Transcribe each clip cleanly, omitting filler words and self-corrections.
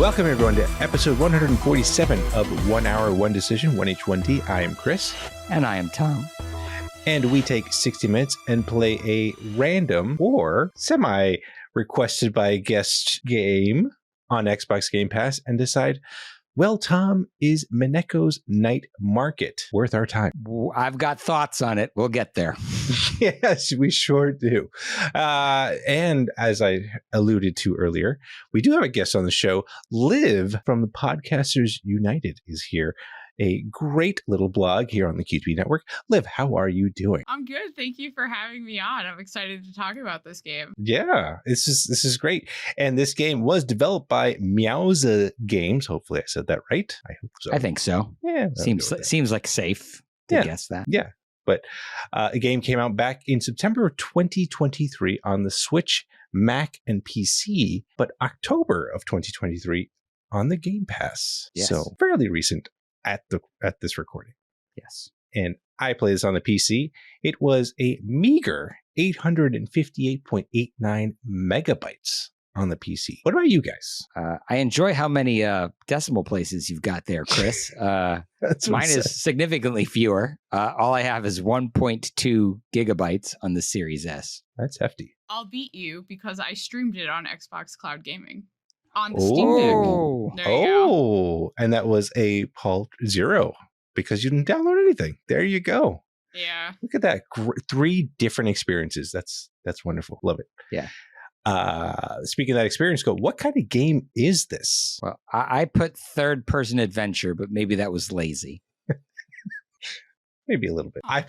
Welcome, everyone, to episode 147 of 1 Hour, 1 Decision, 1H1D. I am Chris. And I am Tom. And we take 60 minutes and play a random or semi-requested by guest game on Xbox Game Pass and decide, well, Tom, is Mineko's Night Market worth our time? I've got thoughts on it. We'll get there. Yes, we sure do. And as I alluded to earlier, we do have a guest on the show. Liv from the Podcasters United is here. A great little blog here on the QTB Network. Liv, how are you doing? I'm good. Thank you for having me on. I'm excited to talk about this game. Yeah, this is great. And this game was developed by Meowza Games. Hopefully I said that right. I hope so. I think so. Yeah. Seems like safe to guess that. Yeah. But a game came out back in September of 2023 on the Switch, Mac, and PC, but October of 2023 on the Game Pass. Yes. So fairly recent at this recording. Yes. And I played this on the PC. It was a meager 858.89 megabytes on the PC. What about you guys? I enjoy how many decimal places you've got there, Chris. Mine is significantly fewer. All I have is 1.2 gigabytes on the Series S. That's hefty. I'll beat you because I streamed it on Xbox Cloud Gaming on the Steam Deck. There you go. And that was a Paul 0 because you didn't download anything. There you go. Yeah. Look at that. 3 different experiences. That's wonderful. Love it. Yeah. Speaking of that experience, what kind of game is this? Well, I put third-person adventure, but maybe that was lazy. Maybe a little bit. I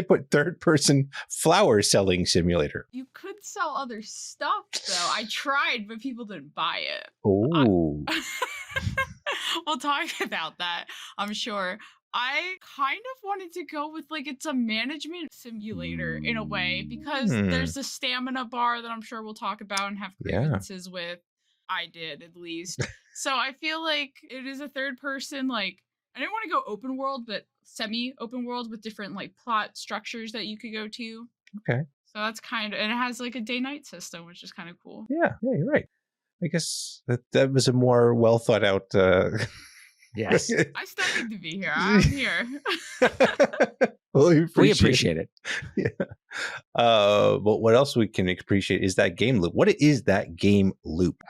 put third-person flower selling simulator. You could sell other stuff, though. I tried, but people didn't buy it. Oh. We'll talk about that, I'm sure. I kind of wanted to go with it's a management simulator in a way, because there's a stamina bar that I'm sure we'll talk about and have grievances with. I did, at least. So I feel like it is a third person, I didn't want to go open world, but semi-open world with different plot structures that you could go to. Okay. So that's and it has a day-night system, which is kind of cool. Yeah, you're right. I guess that was a more well thought out. Yes. I studied to be here. I'm here. Well, we appreciate it. Yeah. But what else we can appreciate is that game loop. What is that game loop?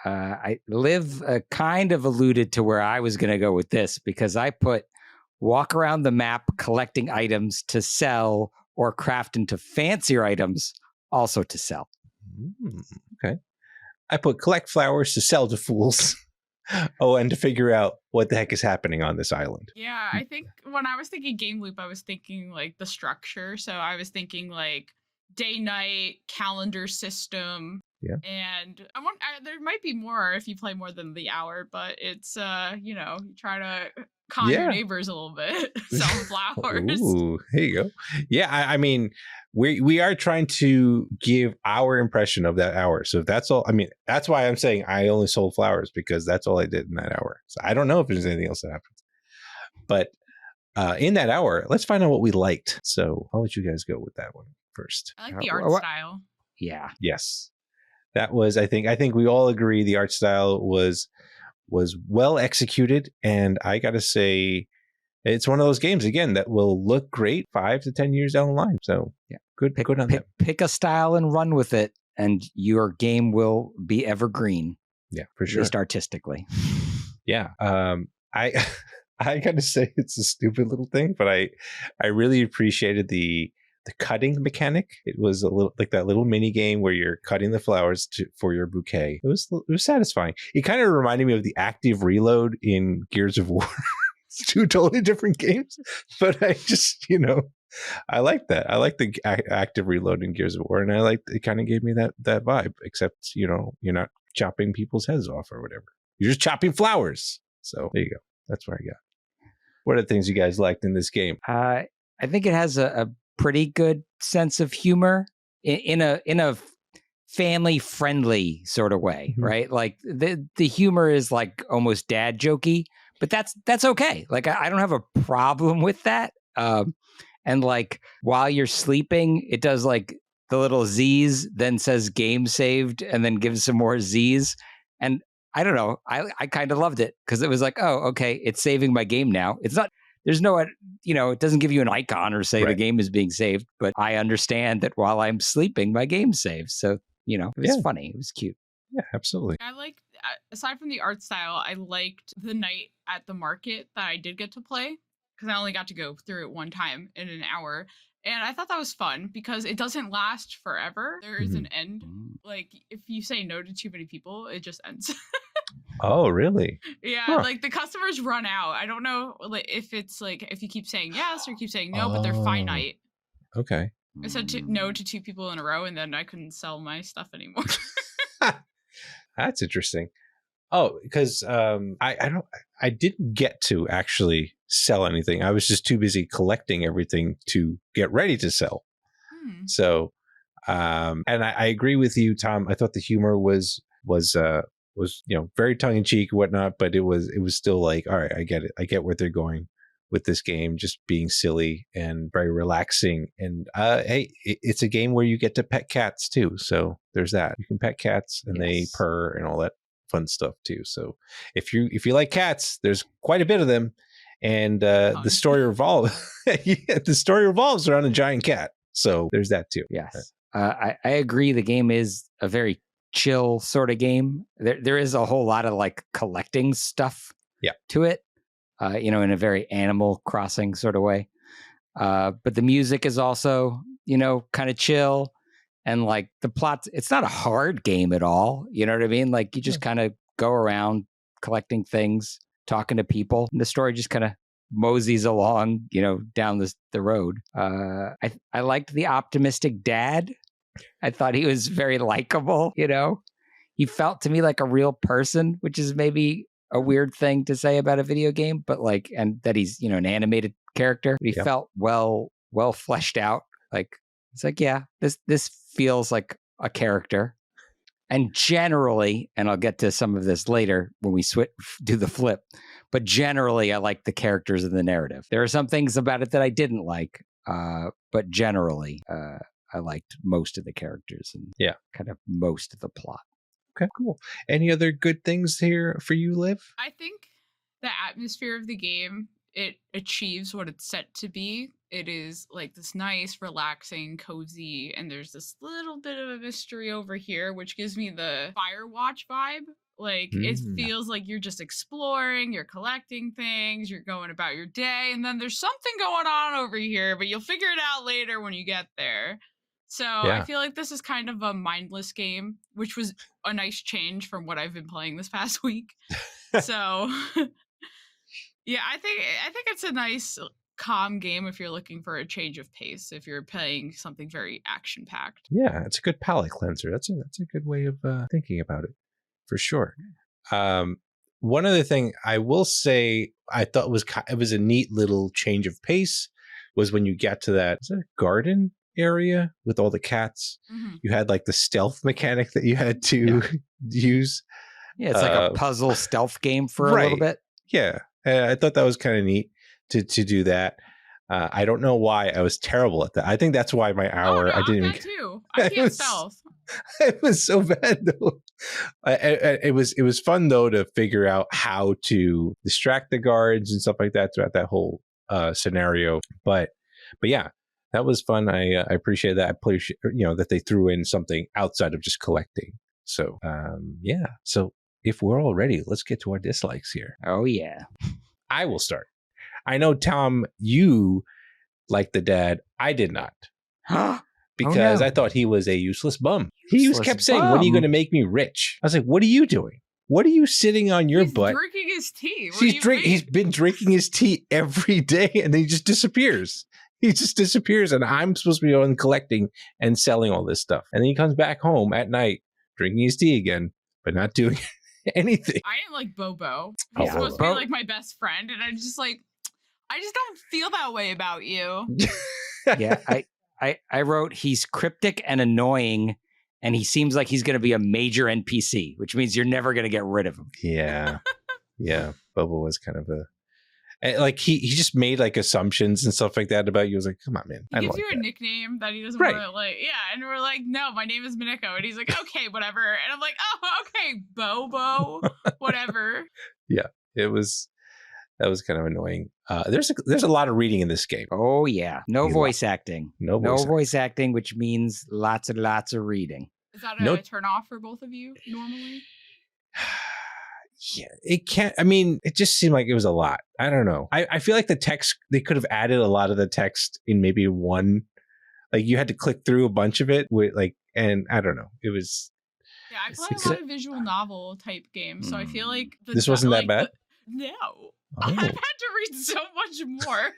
Liv kind of alluded to where I was going to go with this, because I put walk around the map collecting items to sell or craft into fancier items also to sell. Okay. I put collect flowers to sell to fools. Oh, and to figure out what the heck is happening on this island. Yeah, I think when I was thinking game loop, I was thinking the structure. So I was thinking day, night, calendar system. Yeah. And there might be more if you play more than the hour, but it's, you try to con your neighbors a little bit, sell flowers. Ooh, there you go. Yeah, I mean, we are trying to give our impression of that hour. So that's all. I mean, that's why I'm saying I only sold flowers, because that's all I did in that hour. So I don't know if there's anything else that happens. But in that hour, let's find out what we liked. So I'll let you guys go with that one first. I like the art style. Yeah. Yes. That was, I think we all agree the art style was well executed. And I got to say, it's one of those games, again, that will look great 5 to 10 years down the line. So yeah, good on that. Pick a style and run with it, and your game will be evergreen. Yeah, for sure. At least artistically. Yeah. I got to say, it's a stupid little thing, but I really appreciated the cutting mechanic. It was a little like that little mini game where you're cutting the flowers for your bouquet. It was satisfying. It kind of reminded me of the active reload in Gears of War. It's 2 totally different games, but I just, I like that. I like the active reload in Gears of War, and it kind of gave me that vibe, except, you're not chopping people's heads off or whatever. You're just chopping flowers. So there you go. That's what I got. What are the things you guys liked in this game? I think it has a pretty good sense of humor in a family friendly sort of way, right? The humor is almost dad jokey, but that's okay. I don't have a problem with that. And while you're sleeping, it does the little Z's, then says game saved, and then gives some more Z's. And I don't know. I kind of loved it because it was like, oh, okay, it's saving my game now. It's not, there's no, it doesn't give you an icon or say the game is being saved, but I understand that while I'm sleeping, my game saves. So, it was funny. It was cute. Yeah, absolutely. I like, aside from the art style, I liked the night at the market that I did get to play because I only got to go through it one time in an hour. And I thought that was fun because it doesn't last forever. There is an end. Like, if you say no to too many people, it just ends. Oh, really? Yeah, like the customers run out. I don't know if it's like if you keep saying yes or keep saying no, but they're finite. Okay. I said no to 2 people in a row, and then I couldn't sell my stuff anymore. That's interesting. Oh, because I didn't get to actually sell anything. I was just too busy collecting everything to get ready to sell. So, and I agree with you, Tom. I thought the humor was very tongue in cheek and whatnot, but it was still like, all right, I get it. I get where they're going with this game, just being silly and very relaxing. And hey, it's a game where you get to pet cats too. So there's that. You can pet cats and they purr and all that fun stuff too. So if you like cats, there's quite a bit of them, and the story revolves around a giant cat. So there's that too. Yes, I agree. The game is a very chill sort of game. There is a whole lot of like collecting stuff to it, in a very Animal Crossing sort of way. But the music is also, kind of chill. And like the plot, it's not a hard game at all. You know what I mean? Like you just kind of go around collecting things, talking to people, and the story just kind of moseys along, down the road. I liked the optimistic dad. I thought he was very likable. He felt to me like a real person, which is maybe a weird thing to say about a video game, but like, and that he's, an animated character. But he felt well fleshed out. Like, it's like, yeah, this feels like a character. And generally, and I'll get to some of this later when we do the flip, but generally I like the characters in the narrative. There are some things about it that I didn't like, but generally I liked most of the characters and kind of most of the plot. Okay, cool. Any other good things here for you, Liv? I think the atmosphere of the game, it achieves what it's set to be. It is like this nice, relaxing, cozy, and there's this little bit of a mystery over here, which gives me the Firewatch vibe. Like, it feels like you're just exploring, you're collecting things, you're going about your day, and then there's something going on over here, but you'll figure it out later when you get there. So I feel like this is kind of a mindless game, which was a nice change from what I've been playing this past week. So yeah, I think it's a nice calm game if you're looking for a change of pace, if you're playing something very action packed. Yeah, it's a good palate cleanser. That's a good way of thinking about it, for sure. One other thing I will say I thought it was a neat little change of pace was when you get to that garden area with all the cats. You had like the stealth mechanic that you had to use. Yeah, it's like a puzzle stealth game for a little bit. Yeah, I thought that was kind of neat to do that. I don't know why I was terrible at that. I think that's why my hour I didn't even. Too. I can't stealth. It was so bad though. It was fun though to figure out how to distract the guards and stuff like that throughout that whole scenario. But yeah, that was fun. I appreciate that. I appreciate that they threw in something outside of just collecting. So yeah. So if we're all ready, let's get to our dislikes here. Oh yeah. I will start. I know, Tom, you like the dad. I did not. Because I thought he was a useless bum. He kept saying, "When are you going to make me rich?" I was like, "What are you doing? What are you sitting on your butt?" He's drinking his tea. He's been drinking his tea every day, and then he just disappears. He just disappears, and I'm supposed to be on collecting and selling all this stuff. And then he comes back home at night, drinking his tea again, but not doing anything. I didn't like Bobo. He's supposed to be like my best friend, and I just don't feel that way about you. Yeah, I wrote he's cryptic and annoying, and he seems like he's going to be a major NPC, which means you're never going to get rid of him. Yeah. Yeah. Bobo was kind of And like he just made like assumptions and stuff like that about you. I was like, come on, man. He I don't gives you like a that. nickname that he doesn't Right. want to like. Yeah, and we're like, no, my name is Mineko, and he's like, okay, whatever. And I'm like, oh, okay, Bobo, whatever. Yeah, that was kind of annoying. There's a lot of reading in this game. Oh yeah, no voice acting. No voice acting, which means lots and lots of reading. Is that a turn off for both of you normally? Yeah, it can't. I mean, it just seemed like it was a lot. I don't know. I feel like the text, they could have added a lot of the text in maybe one. Like you had to click through a bunch of it with like, and I don't know. It was. Yeah, I play a lot of visual novel type games, so I feel like this wasn't that bad. No. Oh. I've had to read so much more.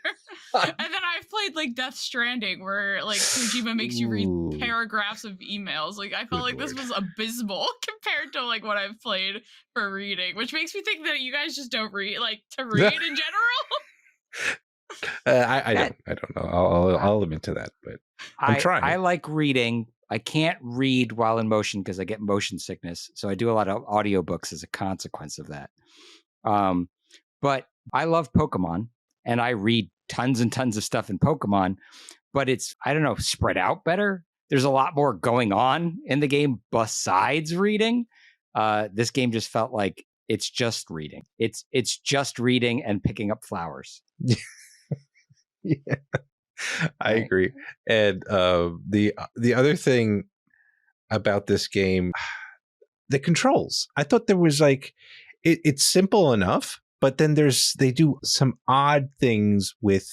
And then I've played like Death Stranding where like Kojima makes you read paragraphs of emails. Like I felt like this was abysmal compared to like what I've played for reading, which makes me think that you guys just don't read like to read in general. I don't know. I'll admit to that, but I'm trying. I like reading. I can't read while in motion because I get motion sickness. So I do a lot of audiobooks as a consequence of that. But I love Pokemon and I read tons and tons of stuff in Pokemon, but it's, I don't know, spread out better. There's a lot more going on in the game besides reading. This game just felt like it's just reading. It's just reading and picking up flowers. Yeah, I agree. And the other thing about this game, the controls. I thought there was like, it's simple enough, but then they do some odd things with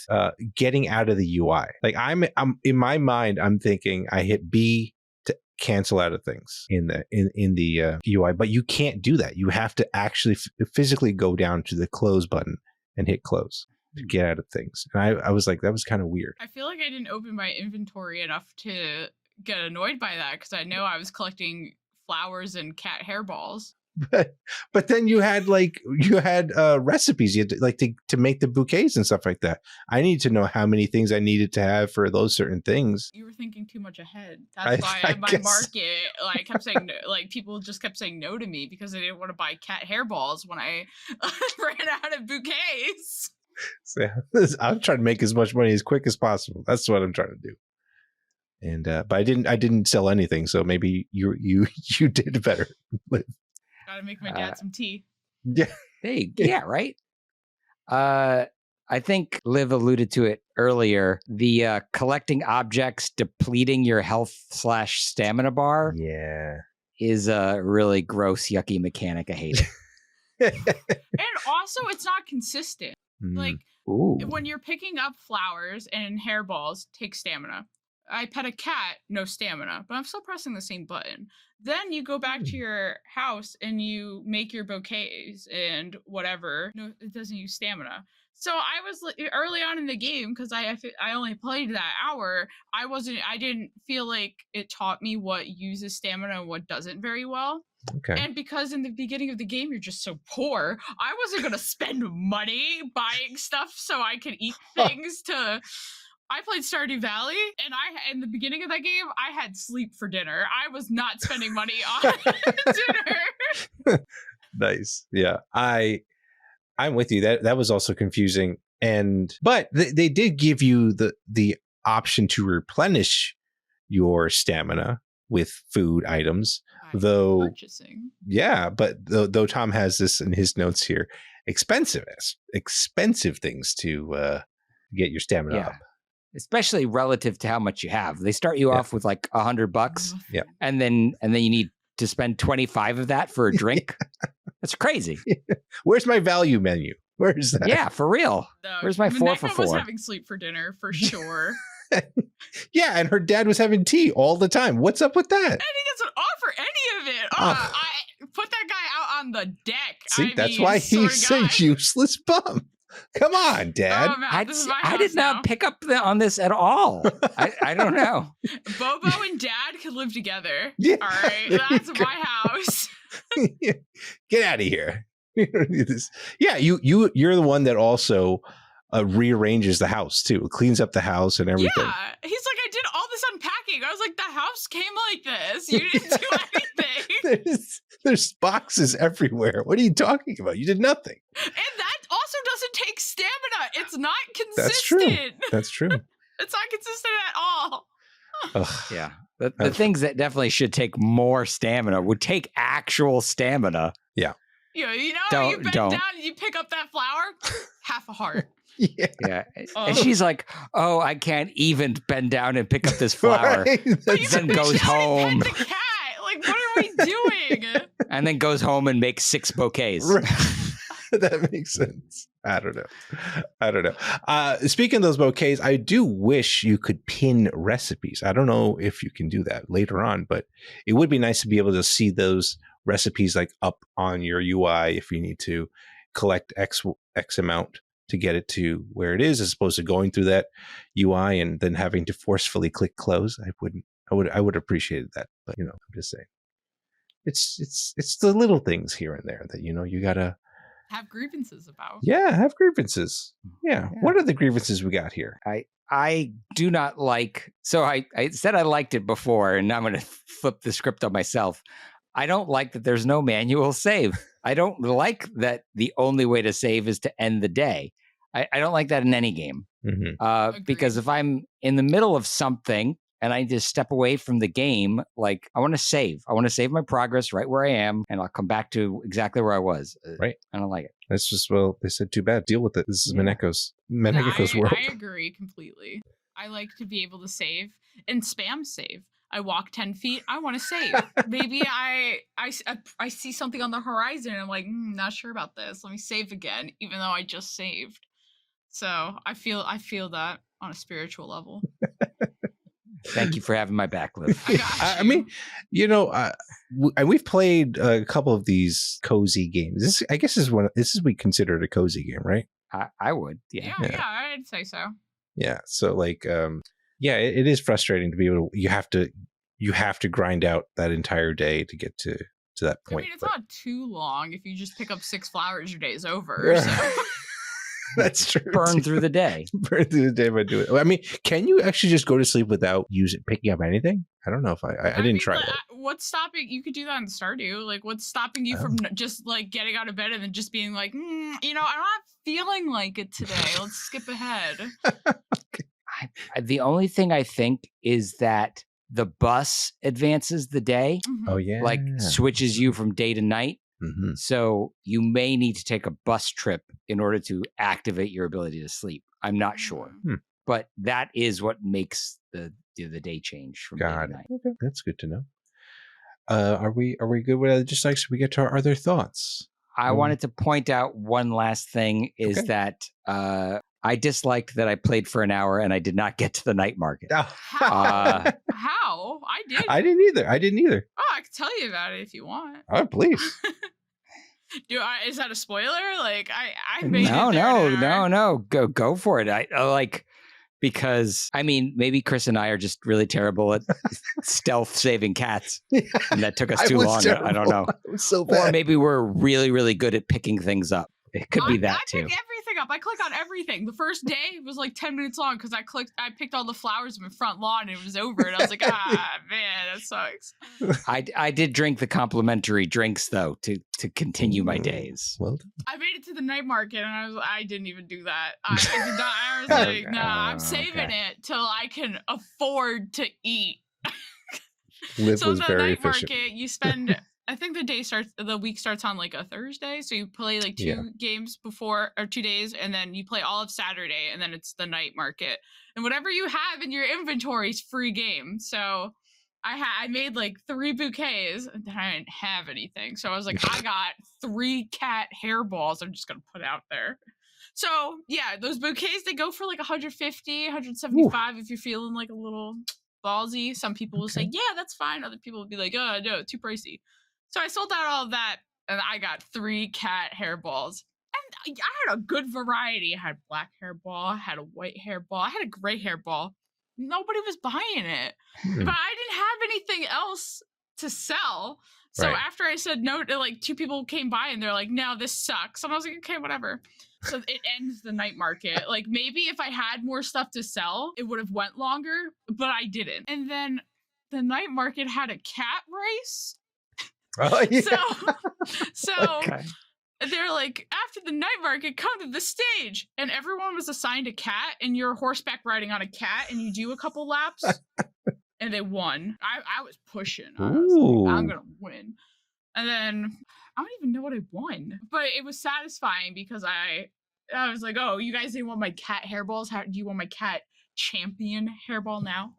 getting out of the UI. Like I'm in my mind, I'm thinking I hit B to cancel out of things in the UI, but you can't do that. You have to actually physically go down to the close button and hit close to get out of things. And I was like, that was kind of weird. I feel like I didn't open my inventory enough to get annoyed by that because I know I was collecting flowers and cat hairballs. But then you had recipes you had to, like to make the bouquets and stuff like that. I need to know how many things I needed to have for those certain things. You were thinking too much ahead. That's why my market, like, kept saying no, like people just kept saying no to me because they didn't want to buy cat hairballs when I ran out of bouquets. So I'm trying to make as much money as quick as possible. That's what I'm trying to do. And but I didn't sell anything, so maybe you did better. Gotta make my dad some tea. Yeah. Hey, yeah, right. I think Liv alluded to it earlier. The collecting objects depleting your health/stamina bar. Yeah. Is a really gross, yucky mechanic. I hate it. And also, it's not consistent. Like when you're picking up flowers and hairballs, take stamina. I pet a cat, no stamina, but I'm still pressing the same button. Then you go back to your house and you make your bouquets and whatever. No, it doesn't use stamina. So I was early on in the game because I only played that hour. I didn't feel like it taught me what uses stamina and what doesn't very well. Okay. And because in the beginning of the game you're just so poor, I wasn't gonna spend money buying stuff so I could eat things to. I played Stardew Valley, and in the beginning of that game, I had sleep for dinner. I was not spending money on dinner. Nice. Yeah. I'm with you. That was also confusing. But they did give you the option to replenish your stamina with food items, though purchasing. Yeah, but though Tom has this in his notes here, expensive things to get your stamina up. Especially relative to how much you have. They start you off with like $100. Yeah. And then you need to spend 25 of that for a drink. That's crazy. Where's my value menu? Where is that? Yeah, for real. No, where's my 4 for 4? was having sleep for dinner for sure. Yeah, and her dad was having tea all the time. What's up with that? I think it's an offer any of it. I put that guy out on the deck. See, that's why he's a useless bum. Come on, Dad. Oh, man, I did not pick up on this at all. I don't know. Bobo and Dad could live together. Yeah, all right, that's my house. Get out of here. You don't need this. Yeah, you're the one that also rearranges the house too. It cleans up the house and everything. Yeah. He's like, I did all this unpacking. I was like, the house came like this. You didn't do anything. There's boxes everywhere. What are you talking about? You did nothing. And that also doesn't take stamina. It's not That's true. consistent. That's true. It's not consistent at all. Ugh. Yeah. The things that definitely should take more stamina would take actual stamina. Yeah. You know, you bend down and you pick up that flower, half a heart. Yeah. And she's like, oh, I can't even bend down and pick up this flower. Right? Then goes home. Pet the cat. Like, what are we doing? And then goes home and makes 6 bouquets. Right. That makes sense. I don't know. Speaking of those bouquets, I do wish you could pin recipes. I don't know if you can do that later on, but it would be nice to be able to see those recipes like up on your UI if you need to collect X amount to get it to where it is, as opposed to going through that UI and then having to forcefully click close. I would appreciate that, but I'm just saying, it's the little things here and there that you gotta have grievances about. Yeah, have grievances. Yeah. What are the grievances we got here? I do not like. So I said I liked it before, and I'm going to flip the script on myself. I don't like that there's no manual save. I don't like that the only way to save is to end the day. I don't like that in any game. Mm-hmm. Because if I'm in the middle of something and I just step away from the game, like I want to save. I want to save my progress right where I am, and I'll come back to exactly where I was. Right. I don't like it. That's just, they said too bad. Deal with it. This is Mineko's world. I agree completely. I like to be able to save and spam save. I walk 10 feet. I want to save. Maybe I see something on the horizon and I'm like, not sure about this. Let me save again, even though I just saved. So I feel that on a spiritual level. Thank you for having my back, Liv. I mean, we've played a couple of these cozy games. This, I guess, is we consider it a cozy game, right? I would, yeah, I'd say so. Yeah, so like, it is frustrating to be able to. You have to grind out that entire day to get to that point. I mean, it's not too long. If you just pick up 6 flowers, your day's over. So. That's true. Burn through the day. Burn through the day by doing it. I mean, can you actually just go to sleep without picking up anything? I don't know if I didn't try that. What's stopping you? Could do that in Stardew. Like, what's stopping you from just like getting out of bed and then just being like, I'm not feeling like it today. Let's skip ahead. The only thing I think is that the bus advances the day. Mm-hmm. Oh yeah, like switches you from day to night. Mm-hmm. So you may need to take a bus trip in order to activate your ability to sleep. I'm not sure, but that is what makes the day change from day to night. Okay, that's good to know. Are we good with other dislikes? Should we get to our other thoughts? I wanted to point out one last thing is that I disliked that I played for an hour and I did not get to the night market. How? How? I didn't either. Oh, I can tell you about it if you want. Oh, please. Is that a spoiler? Like I made No. Go for it. I like, because I mean, maybe Chris and I are just really terrible at stealth saving cats, and that took us too long. Terrible. I don't know. It was so bad. Or maybe we're really, really good at picking things up. It could be that too. I pick everything up. I click on everything. The first day was like 10 minutes long because I picked all the flowers in my front lawn and it was over. And I was like, man, that sucks. I did drink the complimentary drinks though to continue my days. Well, I made it to the night market and I didn't even do that. I did not. I was like, nah, I'm saving it till I can afford to eat. Liv so was the very night efficient. market, you spend. I think the week starts on like a Thursday, so you play like 2 games before, or 2 days, and then you play all of Saturday, and then it's the night market, and whatever you have in your inventory is free game. So I made like 3 bouquets, and then I didn't have anything, so I was like, I got 3 cat hairballs. I'm just gonna put out there. So yeah, those bouquets, they go for like 150, 175 if you're feeling like a little ballsy. Some people will say, yeah, that's fine. Other people will be like, oh no, too pricey. So I sold out all of that, and I got 3 cat hairballs. And I had a good variety. I had a black hairball, I had a white hairball, I had a gray hairball. Nobody was buying it. But I didn't have anything else to sell. So Right. after I said no, like 2 people came by and they're like, no, this sucks. And I was like, okay, whatever. So it ends the night market. Like maybe if I had more stuff to sell, it would have went longer, but I didn't. And then the night market had a cat race. Oh, yeah. So Okay. they're like, after the night market, come to the stage. And everyone was assigned a cat, and you're horseback riding on a cat, and you do a couple laps, and they won. I was pushing. I was like, I'm going to win. And then I don't even know what I won. But it was satisfying because I was like, oh, you guys didn't want my cat hairballs? How do you want my cat champion hairball now?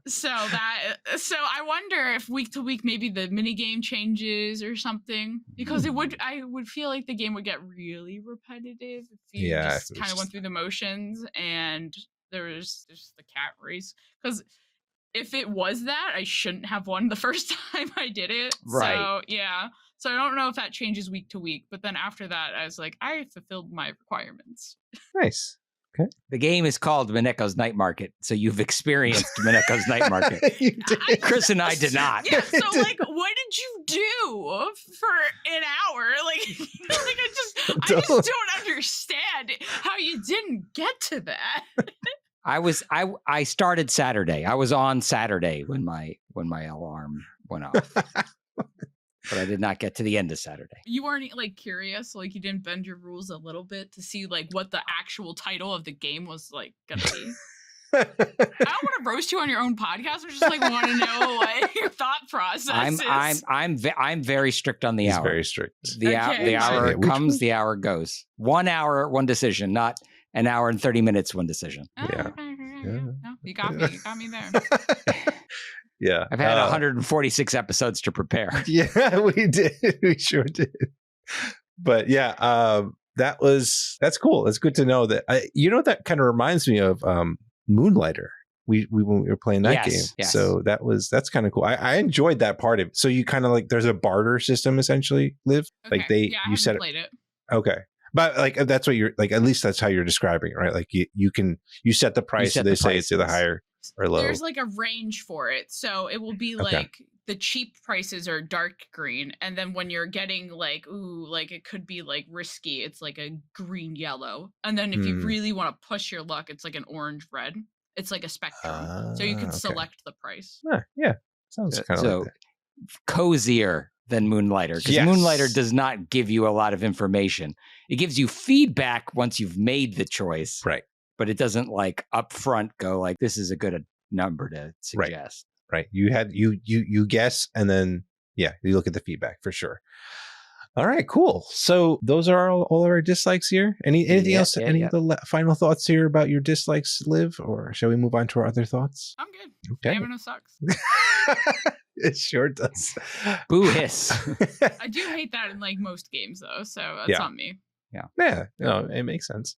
So I wonder if week to week maybe the mini game changes or something, because I would feel like the game would get really repetitive if you just kind of went through the motions and there was just the cat race. Because if it was that, I shouldn't have won the first time I did it. Right. So yeah. So I don't know if that changes week to week, but then after that I was like, I fulfilled my requirements. Nice. Okay. The game is called Mineko's Night Market, so you've experienced Mineko's Night Market. You did. Chris and I did not. Yeah, so like, what did you do for an hour? Like, I just don't understand how you didn't get to that. I started Saturday. I was on Saturday when my alarm went off. But I did not get to the end of Saturday. You weren't like curious, like you didn't bend your rules a little bit to see like what the actual title of the game was like gonna be. I don't want to roast you on your own podcast. I just like want to know what your thought process is. I'm very strict on the He's hour. very strict. The hour Okay. comes, the hour goes. 1 hour, one decision, not an hour and 30 minutes, one decision. Oh, Yeah. okay. Yeah. No, you got me. You got me there. Yeah. I've had 146 episodes to prepare. Yeah, we did. We sure did. But yeah, that's cool. It's good to know that. That kind of reminds me of Moonlighter. We when we were playing that game. Yes. So that's kind of cool. I enjoyed that part of it. So you kind of like there's a barter system essentially, Liv. Okay. Like I haven't set played it. Okay. But like that's what you're like, at least that's how you're describing it, right? Like you set the price, so they say it's either higher or low. There's like a range for it. So it will be like the cheap prices are dark green. And then when you're getting like, like it could be like risky, it's like a green yellow. And then if you really want to push your luck, it's like an orange red. It's like a spectrum. So you can select the price. Yeah. Sounds kind of like that. Cozier than Moonlighter, because Moonlighter does not give you a lot of information. It gives you feedback once you've made the choice. Right. But it doesn't like upfront go like, this is a good number to suggest. Right. You guess, and then you look at the feedback for sure. All right, cool. So those are all of our dislikes here. Anything else? Any of the final thoughts here about your dislikes, Liv, or shall we move on to our other thoughts? I'm good. Okay. Stamina sucks. It sure does. Boo hiss. I do hate that in like most games though, so that's on me. Yeah. No, it makes sense.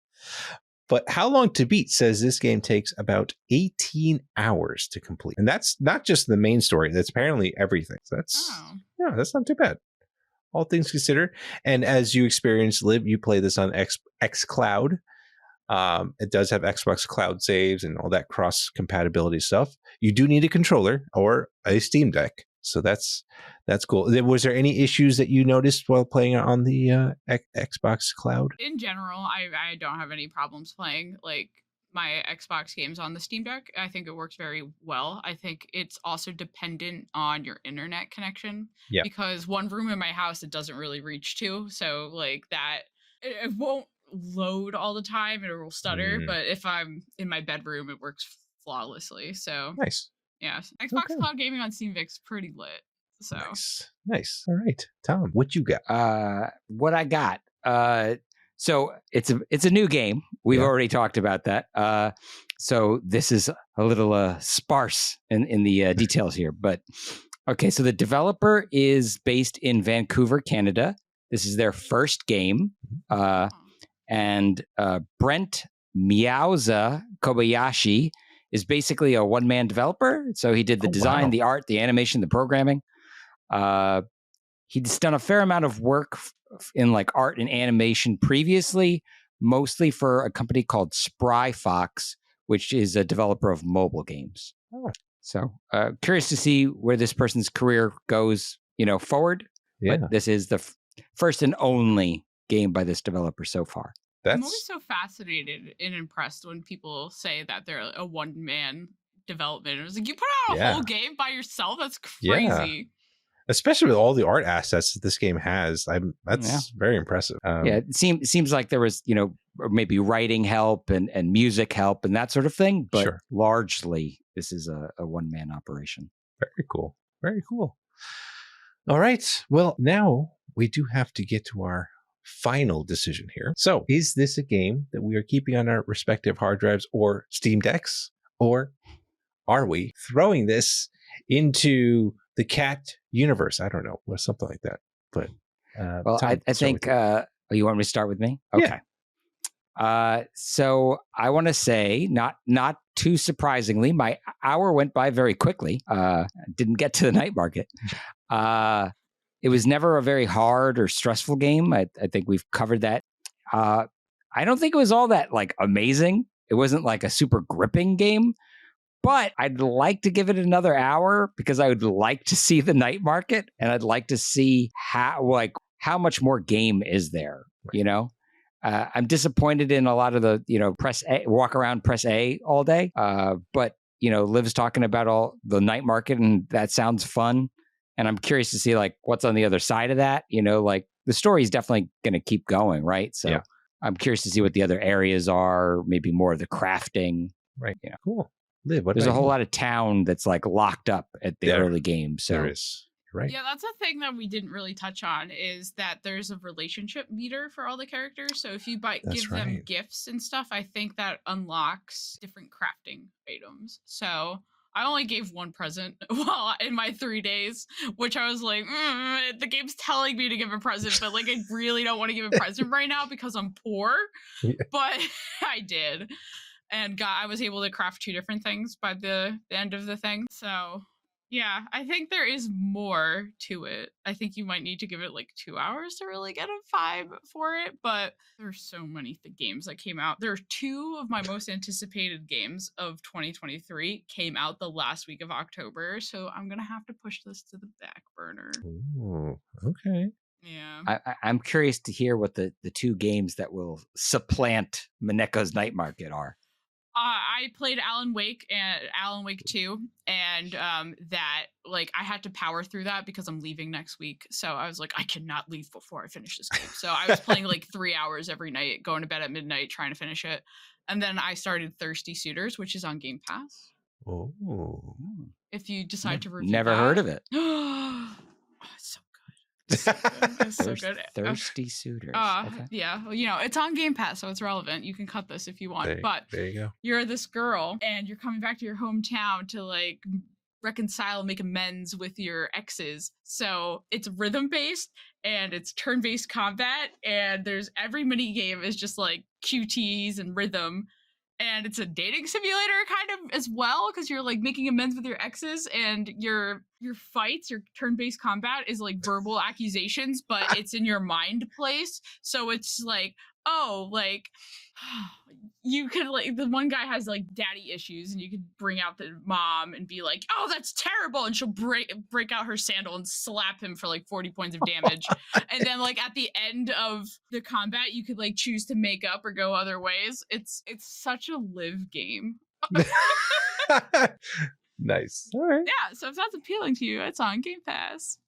But How Long to Beat says this game takes about 18 hours to complete. And that's not just the main story. That's apparently everything. So that's not too bad. All things considered. And as you experienced, Liv, you play this on xCloud. It does have Xbox Cloud saves and all that cross compatibility stuff. You do need a controller or a Steam Deck. So that's cool. Was there any issues that you noticed while playing on the Xbox Cloud? In general, I don't have any problems playing like my Xbox games on the Steam Deck. I think it works very well. I think it's also dependent on your internet connection. Yeah. Because one room in my house it doesn't really reach to, so like that it won't load all the time. It will stutter. But if I'm in my bedroom, it works flawlessly. So nice. Yeah, Xbox Cloud Gaming on Steam Deck's pretty lit. So nice. All right, Tom, what you got? What I got? So it's a new game. We've already talked about that. So this is a little sparse in the details here. But okay, so the developer is based in Vancouver, Canada. This is their first game, and Brent Meowza Kobayashi is basically a one-man developer. So he did the design, the art, the animation, the programming. He's done a fair amount of work in like art and animation previously, mostly for a company called Spry Fox, which is a developer of mobile games. So curious to see where this person's career goes forward. Yeah. But this is the first and only game by this developer so far. I'm always so fascinated and impressed when people say that they're a one-man development. It was like, you put out a whole game by yourself? That's crazy. Yeah. Especially with all the art assets that this game has. That's very impressive. It seems like there was, maybe writing help and music help and that sort of thing. But largely, this is a one-man operation. Very cool. Very cool. All right. Well, now we do have to get to our final decision here. So, is this a game that we are keeping on our respective hard drives or Steam Decks? Or are we throwing this into the cat universe? I don't know, or something like that. But I think you want me to start with me? Okay. Yeah. So I want to say, not too surprisingly, my hour went by very quickly. Didn't get to the night market. It was never a very hard or stressful game. I think we've covered that. I don't think it was all that amazing. It wasn't like a super gripping game. But I'd like to give it another hour because I would like to see the night market, and I'd like to see how much more game is there. Right. I'm disappointed in a lot of the press A, walk around press A all day. But Liv's talking about all the night market, and that sounds fun. And I'm curious to see what's on the other side of that. The story is definitely going to keep going, right? So I'm curious to see what the other areas are. Maybe more of the crafting. Right. Yeah. Cool. Liv, there's a whole lot of town that's locked up at the early game. So there is. Right. Yeah, that's a thing that we didn't really touch on is that there's a relationship meter for all the characters. So if you give them gifts and stuff, I think that unlocks different crafting items. So I only gave one present in my 3 days, which I was like, the game's telling me to give a present, but I really don't want to give a present right now because I'm poor. Yeah. But I did. And I was able to craft 2 different things by the end of the thing. So, yeah, I think there is more to it. I think you might need to give it 2 hours to really get a vibe for it. But there's so many games that came out. There are 2 of my most anticipated games of 2023 came out the last week of October. So I'm going to have to push this to the back burner. Ooh, okay. Yeah. I'm curious to hear what the 2 games that will supplant Mineko's Night Market are. I played Alan Wake and Alan Wake 2, and that I had to power through that because I'm leaving next week. So I was like, I cannot leave before I finish this game. So I was playing 3 hours every night, going to bed at midnight, trying to finish it. And then I started Thirsty Suitors, which is on Game Pass. Oh. If you decide to review Never heard of it. Oh, it's so It's so good. Thirsty Suitors. Okay. Yeah. Well, it's on Game Pass, so it's relevant. You can cut this if you want. But there you go. You're this girl, and you're coming back to your hometown to reconcile, make amends with your exes. So it's rhythm-based, and it's turn-based combat, and there's every mini game is just QTs and rhythm. And it's a dating simulator kind of as well, because you're making amends with your exes, and your fights, your turn-based combat is verbal accusations, but it's in your mind place. So it's you could the one guy has daddy issues, and you could bring out the mom and be like, oh, that's terrible, and she'll break out her sandal and slap him for 40 points of damage. And then at the end of the combat, you could choose to make up or go other ways. It's such a live game. Nice. All right. Yeah, so if that's appealing to you, it's on Game Pass.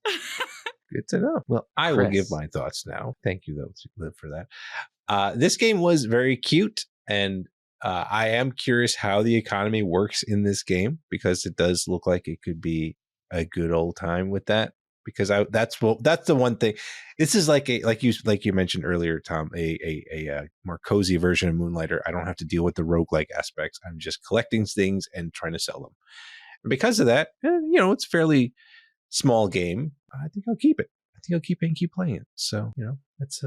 Good to know. Well, I will give my thoughts now. Thank you, though, Liv, for that. This game was very cute, and I am curious how the economy works in this game, because it does look like it could be a good old time with that. Because that's the one thing. This is like you mentioned earlier, Tom, a more cozy version of Moonlighter. I don't have to deal with the roguelike aspects. I'm just collecting things and trying to sell them. And because of that, it's a fairly small game. I think I'll keep it. I think I'll keep it and keep playing it. So, it's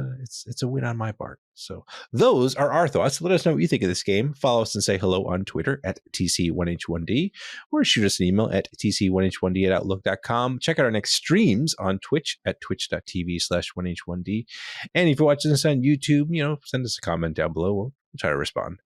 a win on my part. So those are our thoughts. Let us know what you think of this game. Follow us and say hello on Twitter at TC1H1D, or shoot us an email at TC1H1D@outlook.com. Check out our next streams on Twitch at twitch.tv/1H1D. And if you're watching this on YouTube, send us a comment down below. We'll try to respond.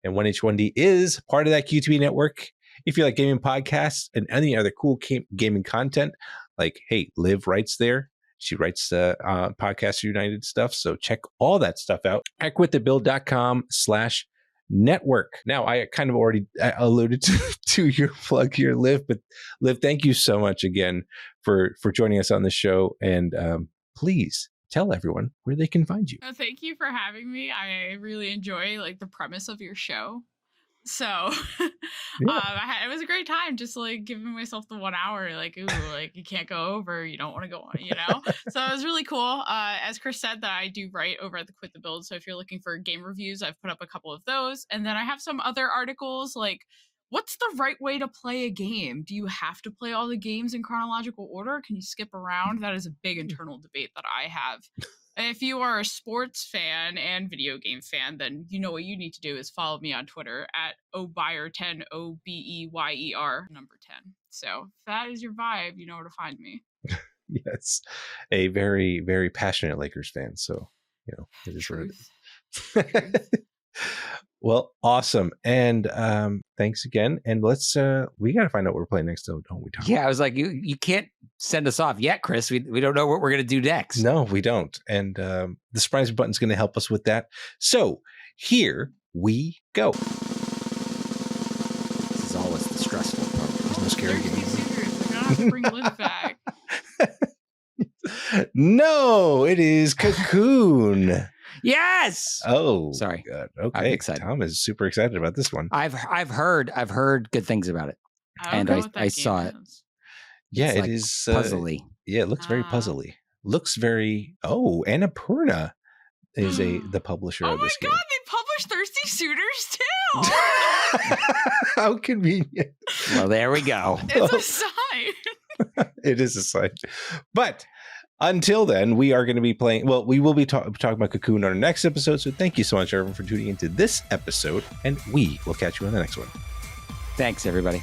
And 1H1D is part of that QTV network. If you like gaming podcasts and any other cool gaming content, Like, hey, Liv writes there. She writes Podcaster United stuff. So check all that stuff out at quitthebuild.com/network. Now, I kind of already alluded to your plug here, Liv, but Liv, thank you so much again for joining us on the show. And please tell everyone where they can find you. Thank you for having me. I really enjoy like the premise of your show. So it was a great time just like giving myself the 1 hour, like, ooh, like you can't go over, you don't want to go on, you know? So it was really cool. As Chris said, that I do write over at the Quit the Build. So if you're looking for game reviews, I've put up a couple of those. And then I have some other articles like, what's the right way to play a game? Do you have to play all the games in chronological order? Can you skip around? That is a big internal debate that I have. If you are a sports fan and video game fan, then you know what you need to do is follow me on Twitter at Obeyer10, OBEYER number 10. So if that is your vibe, you know where to find me. Yes, a very, very passionate Lakers fan. So, you know, it is Truth. Well, awesome. And thanks again. And let's we got to find out what we're playing next, though, don't we, Tom? Yeah, I was like, you can't send us off yet, Chris. We don't know what we're going to do next. No, we don't. And the surprise button is going to help us with that. So here we go. This is always the stressful part. There's no scary game. We're going to have to bring Liv back. No, it is Cocoon. Yes. Oh, sorry. God. I'm Okay. excited. Tom is super excited about this one. I've heard good things about it. And I saw it. Yeah, it's it like is puzzly. Yeah, it looks very puzzly. Looks very. Oh, Annapurna is the publisher of this game. Oh my God, they publish Thirsty Suitors too. How convenient. Well, there we go. It's a sign. It is a sign. But until then, we are going to be playing. Well, we will be talking about Cocoon on our next episode. So thank you so much, everyone, for tuning into this episode. And we will catch you on the next one. Thanks, everybody.